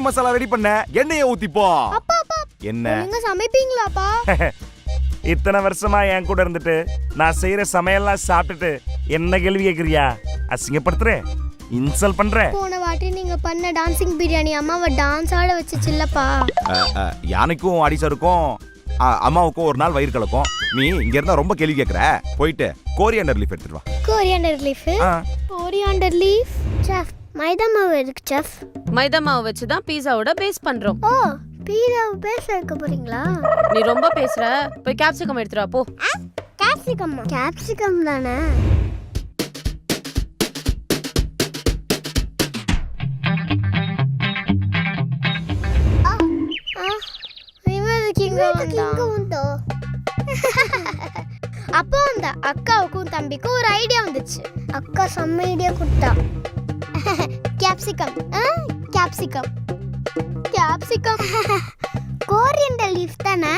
Masala ready பண்ண, எண்ணெயை ஊத்திப்போ. அப்பா அப்பா என்ன நீங்க சமைப்பீங்களாப்பா? இத்தனை வருஷமா என் கூட இருந்துட்டு நான் செய்யற சமையல்லாம் சாப்பிட்டுட்டு என்ன கேள்வி கேக்குறியா? அசிங்கப்படுத்துற, இன்சல்ட் பண்ற. போன வாட்டி நீங்க பண்ண டான்சிங் பிரியாணி அம்மாவை டான்ஸ் ஆட வச்சுச்சுல்லப்பா. யானைக்கும் அடிசருக்கும் அம்மாவுக்கும் ஒரு நாள் வயிறு கலக்கும். நீ இங்க இருந்தா ரொம்ப கேள்வி கேக்குற. போயிட்டு கோரியாண்டர் லீஃப் எடுத்துட்டு வா. Coriander leaf? Coriander leaf chef, மைதா மாவு இருக்கு செஃப். மைதா மாவு வச்சு தான் பீஸாவோட பேஸ் பண்றோம். ஓ, பீஸாவை பேச வைக்க போறீங்களா? நீ ரொம்ப பேசுற, போய் கேப்சிகம் எடுத்துட்டு வா போ. கேப்சிகம்? கேப்சிகம் தானே. அப்போ அந்த அக்காவுக்கும் தம்பிக்கும் ஒரு ஐடியா வந்துச்சு. அக்கா செம்ம ஐடியா கொடுத்தா. Capsicum capsicum capsicum coriander leaf தானே?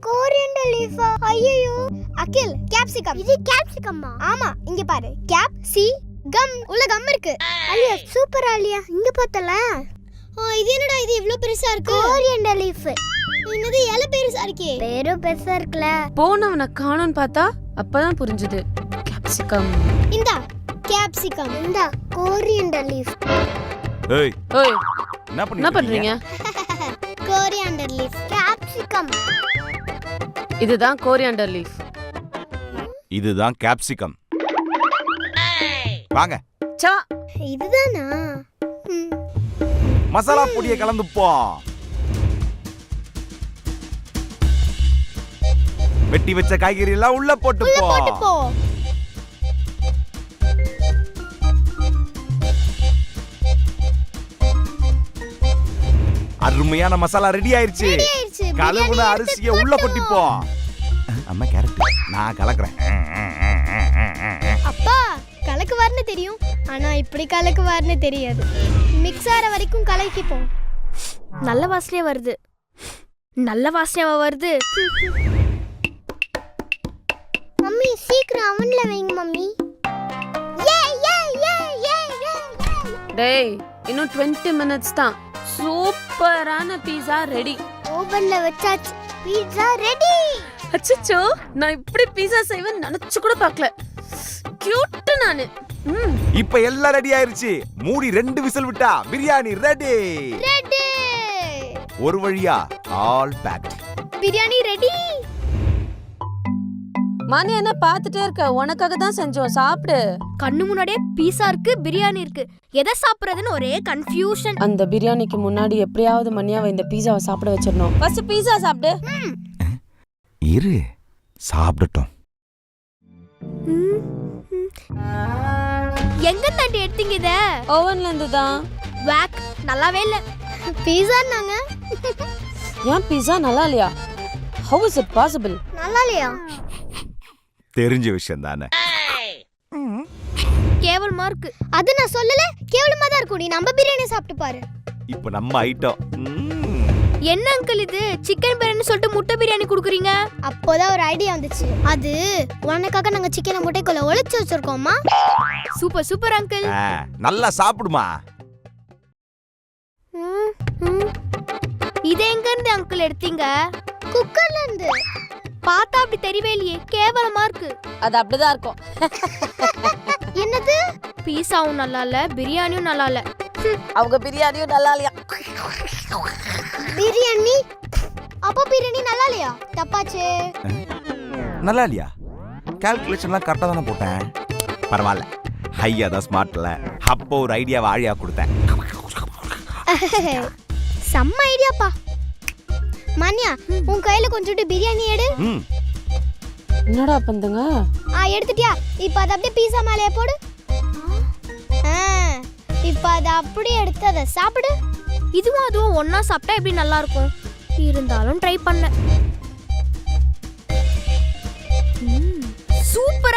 கோரியண்டர் லீஃபா? ஐயோ அகில், கேப்சிகம். இது கேப்சிகம்மா? ஆமா, இங்க பாரு, கேப் சி கம் உள்ள கம் இருக்கு. அலியா சூப்பர் அலியா, இங்க பார்த்தல. இது என்னடா இது இவ்ளோ பெருசா இருக்கு? Coriander leaf. என்னது இலை பெருசா இருக்கே? பேரு பெருசா இருக்குல. போனவன காணோன்னு பார்த்தா அப்பதான் புரிஞ்சுது. கேப்சிகம். இந்தா கேப்சிகம், இந்தா கோரியண்டர் லீஃப். ஏய் ஓய், என்ன பண்றீங்க? Coriander leaf, capsicum. இதுதான் கோரியாண்டர் லீஃப். இதுதான் கேப்சிகம். வாங்க. சா, இதுதானா? மசாலா பொடியை கலந்துப்போ. வெட்டி வச்ச காய்கறி எல்லாம் உள்ள போட்டு போ. அருமையான மசாலா ரெடி ஆயிருச்சு. கலவுன அரிசியை உள்ள கொட்டிப்போ. அம்மா கேரட், நான் கலக்குறேன். அப்பா கலக்குவார்னு தெரியும், ஆனா இப்படி கலக்குவார்னு தெரியாது. மிக்ஸ் ஆற வரைக்கும் கலக்கிப்போம். நல்ல வாசனையா வருது, நல்ல வாசனையா வருது. மம்மி சீக்கிரம் அவன்ல வைங்க மம்மி. டேய், இன்னும் 20 minutes தான். சூப்பரான பீஸா ரெடி. ஓவன்ல வச்சாச்சு, பீட்சா ரெடி. அச்சச்சோ, நான் இப்படி பீஸா செய்வேன்னு நினைச்சு கூட பார்க்கல. கியூட் நானு. இப்ப எல்லாம் ரெடி ஆயிருச்சு. மூடி 2 விசில் விட்டா பிரியாணி ரெடி. ரெடி. ஒரு வழியா ஆல் பேக்ட். பிரியாணி ரெடி. மானி என்ன பார்த்துட்டே இருக்க? உனக்காக தான் செஞ்சோம், சாப்பிடு. கண்ணு முன்னாடியே பீஸா இருக்கு, பிரியாணி இருக்கு, எதை சாப்பிடுறதுன்னு ஒரே கன்ஃபியூஷன். அந்த பிரியாணிக்கு முன்னாடி எப்படியாவது மணியாவை இந்த பீஸாவை சாப்பிட வச்சிடணும். ஃபர்ஸ்ட் பீஸா சாப்பிடு. இரு, சாப்பிடட்டும். எங்க தாண்டி எடுத்தீங்க இத? ஓவன்ல இருந்து தான். வாக், நல்லாவே இல்ல. பீஸான்னாங்க. ஏன் பீஸா நல்லா இல்லையா? How is it possible? நல்லா இல்லையா? தெரிஞ்ச விஷயம் தானே. கேவலமா இருக்கு. அது நான் சொல்லல, கேவலமா தான் இருக்கும். நீ நம்ம பிரியாணி சாப்பிட்டு பாரு. இப்ப நம்ம ஐட்டம். என்ன அங்கிள் இது? சிக்கன் பிரியாணி சொல்லிட்டு முட்டை பிரியாணி குடுக்குறீங்க? அப்போதான் ஒரு ஐடியா வந்துச்சு. அது உனக்காக நாங்க சிக்கனை முட்டைக்குள்ள ஒளிச்சு வச்சிருக்கோம்மா. Super super uncle. நல்லா சாப்பிடுமா. இது எங்க இருந்து அங்கிள் எடுத்தீங்க? குக்கர்ல இருந்து. பார்த்தா அப்படி தெரியவே இல்லையே, கேவலமா இருக்கு. அது அப்படிதான் இருக்கும். என்னது? பீஸாவும் நல்லா இல்ல, பிரியாணியும் நல்லா இல்ல. அவங்க பிரியாணியும் நல்லா இல்லையா? பிரியாணி அப்போ பிரியாணி நல்லா இல்லையா? தப்பாச்சே. நல்லா இல்லையா? கால்குலேஷன்லாம் கரெக்டா தானே போட்டேன். பரவாயில்ல, ஐயா தான் ஸ்மார்ட்ல. அப்போ ஒரு ஐடியாவை ஆழியா கொடுத்தேன். செம்ம ஐடியாப்பா. மன்யா, உன் கையில கொஞ்சோண்டு பிரியாணி எடு. என்னடா பண்றீங்க? எடுத்துட்டியா? இப்போ அத அப்படியே பீஸா மேலே போடு. இப்போ அத அப்படியே எடுத்து அத சாப்பிடு. இதுவும் அதுவும் ஒண்ணா சாப்பிட்டா எப்படி நல்லா இருக்கும்? இருந்தாலும் ட்ரை பண்ண. சூப்பரா